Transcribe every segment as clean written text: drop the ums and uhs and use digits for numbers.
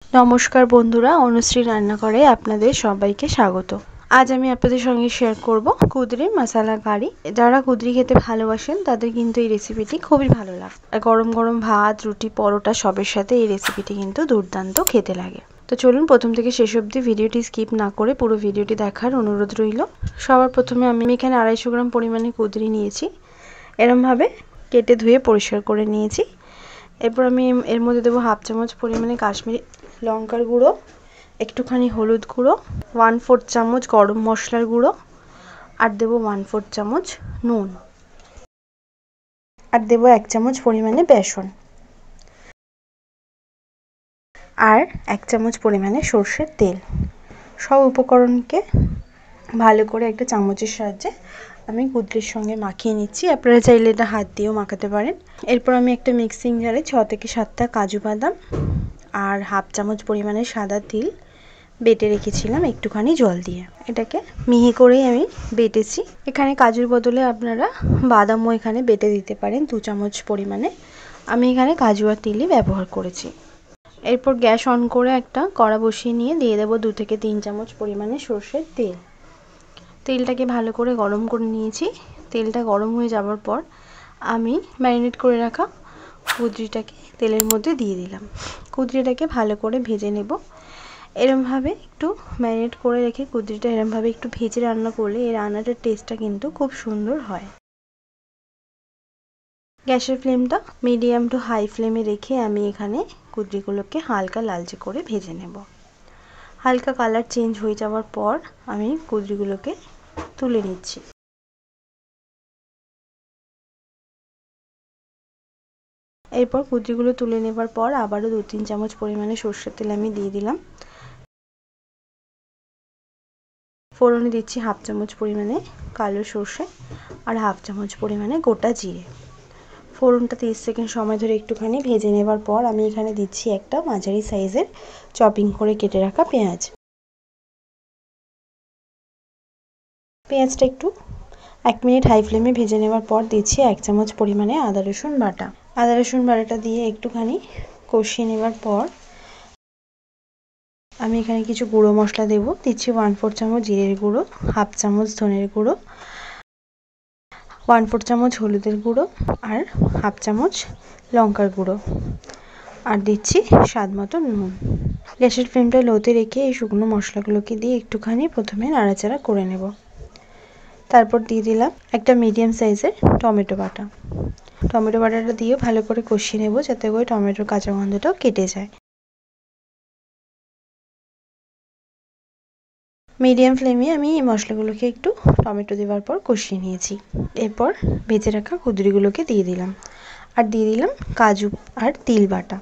नमस्कार बंधुरा अनुश्री रान्नाघरे आपनादेर सबाइके स्वागत। आज आमी आपनादेर संगे शेयर करब कुद्रिर मसाला कारी। जारा कुद्रि खेते भालोबाशेन तादेर किन्तु एई रेसिपिटी खुबই भालो लागे। गरम गरम भात रुटी परोटा सबेर साथे एई रेसिपिटी किन्तु दुर्दान्त खेते लागे। तो चलुन प्रथम थेके शेष अब्दि भिडियोटी स्किप ना करे पुरो भिडियोटी देखार अनुरोध रइल। सबार प्रथमे आमी एखाने 250 ग्राम परिमाणे कुद्रि नियेछि। एरकम भावे केटे धुए परिष्कार करे नियेछि। एरपर आमी एर मধ্যে देব हाफ चामच परिमाणे काश्मीरी लंकार गुड़ो, एकटूखानी हलुद गुड़ो, 1/4 चामच गरम मशलार गुड़ो और देव 1/4 चामच नुन और देव 1 चामच परिमाणे बेसन और 1 चामच परिमाणे सर्षेर तेल। सब उपकरण के भालो करे एक चामचेर साहाज्ये आमी कुद्रिर संगे माखिए निচ্ছি। आपनारा चाइले এটা हाथ दिয়েও মাখাতে পারেন। এরপর আমি একটা মিক্সিং জারে 6 থেকে 7টা কাজু বাদাম আর हाफ চামচ পরিমাণে সাদা তিল বেটে রেখেছিলাম একটুখানি জল দিয়ে। এটাকে মিহি করে আমি বেটেছি। এখানে কাজুর বদলে আপনারা বাদামও এখানে বেটে দিতে পারেন 2 চামচ পরিমাণে। আমি এখানে কাজু আর তিলই ব্যবহার করেছি। এরপর গ্যাস অন করে একটা কড়া বসিয়ে নিয়ে দিয়ে দেব 2 থেকে 3 চামচ পরিমাণে সরষের তেল। তেলটাকে ভালো করে গরম করে নিয়েছি। তেলটা গরম হয়ে যাওয়ার পর আমি ম্যারিনেট করে রাখা কুদ্রিটাকে তেলের মধ্যে দিয়ে দিলাম। কুদ্রিটাকে ভালো করে ভেজে নেব। এরকম ভাবে একটু ম্যারিনেট করে রেখে কুদ্রিটা এরকম ভাবে একটু ভেজে রান্না করলে এই রান্নাটার টেস্টটা কিন্তু খুব সুন্দর হয়। গ্যাসের ফ্লেমটা মিডিয়াম টু হাই ফ্লেমে রেখে আমি এখানে কুদ্রিগুলোকে হালকা লালচে করে ভেজে নেব। হালকা কালার চেঞ্জ হয়ে যাওয়ার পর আমি কুদ্রিগুলোকে তুলে নিচ্ছি। এরপর কুদ্রিগুলো তুলে নেবার পর আবারও 2-3 চামচ পরিমাণে সরষের তেল আমি দিয়ে দিলাম। ফোড়নে দিচ্ছি হাফ চামচ পরিমাণে কালো সরষে আর হাফ চামচ পরিমাণে গোটা জিরে। ফোড়নটা 30 সেকেন্ড সময় ধরে একটুখানি ভেজে নেবার পর আমি এখানে দিচ্ছি একটা মাঝারি সাইজের চপিং করে কেটে রাখা পেঁয়াজ। পেঁয়াজটা একটু 1 মিনিট হাই ফ্লেমে ভেজে নেবার পর দিচ্ছি 1 চামচ পরিমাণে আদা রসুন বাটা। আদা রসুন বাটাটা দিয়ে একটুখানি কষিয়ে নেবার পর আমি এখানে কিছু গুঁড়ো মশলা দেব। দিচ্ছি 1/4 চামচ জিরের গুঁড়ো, হাফ চামচ ধনের গুঁড়ো, 1/4 চামচ হলুদের গুঁড়ো আর হাফ চামচ লঙ্কার গুঁড়ো আর দিচ্ছি স্বাদ মতো নুন। গ্যাসের ফ্লেমটা লোতে রেখে এই শুকনো মশলাগুলোকে দিয়ে একটুখানি প্রথমে নাড়াচাড়া করে নেব। তারপর দিয়ে দিলাম একটা মিডিয়াম সাইজের টমেটো বাটা। টমেটো বাটাটা দিয়ে ভালো করে কষিয়ে নেব যাতে করে টমেটোর কাঁচা গন্ধটাও কেটে যায়। মিডিয়াম ফ্লেমে আমি এই মশলাগুলোকে একটু টমেটো দেওয়ার পর কষিয়ে নিয়েছি। এরপর ভেজে রাখা কুদ্রিগুলোকে দিয়ে দিলাম আর দিয়ে দিলাম কাজু আর তিল বাটা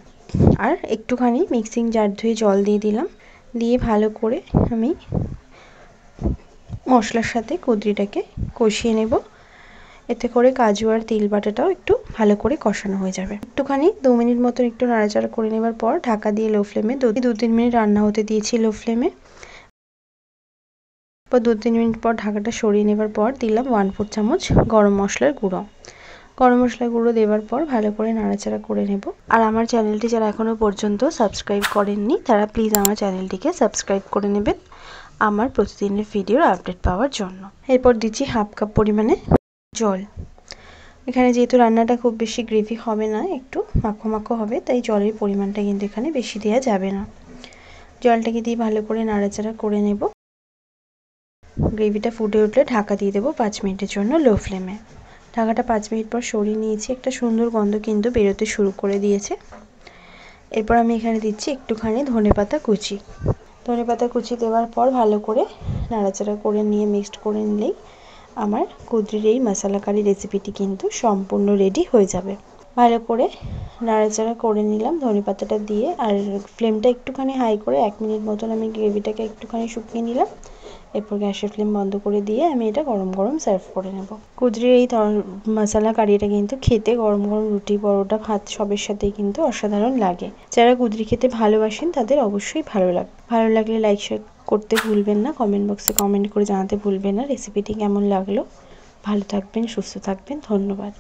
আর একটুখানি মিক্সিং জার ধুয়ে জল দিয়ে দিলাম। দিয়ে ভালো করে আমি মশলার সাথে কুদ্রিটাকে কষিয়ে নেব। এতে করে কাজু আর তিল বাটাটাও একটু ভালো করে কষানো হয়ে যাবে। একটুখানি 2 মিনিট মতো একটু নাড়াচাড়া করে নেবার পর ঢাকা দিয়ে লো ফ্লেমে 2-3 মিনিট রান্না হতে দিয়েছি লো ফ্লেমে। 2-3 মিনিট পর ঢাকাটা সরিয়ে নেবার পর দিলাম 1/4 চামচ গরম মশলার গুঁড়ো। গরম মশলার গুঁড়ো দেওয়ার পর ভালো করে নাড়াচাড়া করে নেব। আর আমার চ্যানেলটি যারা এখনো পর্যন্ত সাবস্ক্রাইব করেননি তারা প্লিজ আমার চ্যানেলটিকে সাবস্ক্রাইব করে নেবেন আমার প্রতিদিনের ভিডিওর আপডেট পাওয়ার জন্য। এরপর দিচ্ছি হাফ কাপ পরিমাণে জল। এখানে যেহেতু রান্নাটা খুব বেশি গ্রেভি হবে না, একটু মাখো মাখো হবে, তাই জলের পরিমাণটা কিন্তু এখানে বেশি দেওয়া যাবে না। জলটাকে দিয়ে ভালো করে নাড়াচাড়া করে নেব। গ্রেভিটা ফুটে উঠলে ঢাকা দিয়ে দেবো 5 মিনিটের জন্য লো ফ্লেমে। ঢাকাটা 5 মিনিট পর সরিয়ে নিয়েছি। একটা সুন্দর গন্ধ কিন্তু বেরোতে শুরু করে দিয়েছে। এরপর আমি এখানে দিচ্ছি একটুখানি ধনেপাতা কুচি। ধনেপাতা কুচি দেওয়ার পর ভালো করে নাড়াচাড়া করে নিয়ে মিক্সড করে নিলেই আমার কুদ্রির এই মশলা কারি রেসিপিটি কিন্তু সম্পূর্ণ রেডি হয়ে যাবে। ভালো করে নাড়াচাড়া করে নিলাম ধনেপাতাটা দিয়ে আর ফ্লেমটা একটুখানি হাই করে 1 মিনিট মতন আমি গ্রেভিটাকে একটুখানি শুকিয়ে নিলাম। এরপর গ্যাসের ফ্লেম বন্ধ করে দিয়ে আমি এটা গরম গরম সার্ভ করে নেব। কুদ্রির এই মশলা কারিটা কিন্তু খেতে গরম গরম রুটি পরোটা ভাত সবের সাথেই কিন্তু অসাধারণ লাগে। যারা কুদ্রি খেতে ভালোবাসেন তাদের অবশ্যই ভালো লাগবে। ভালো লাগলে লাইক শেয়ার করতে ভুলবেন না, কমেন্ট বক্সে কমেন্ট করে জানাতে ভুলবেন না রেসিপিটি কেমন লাগলো। ভালো থাকবেন, সুস্থ থাকবেন, ধন্যবাদ।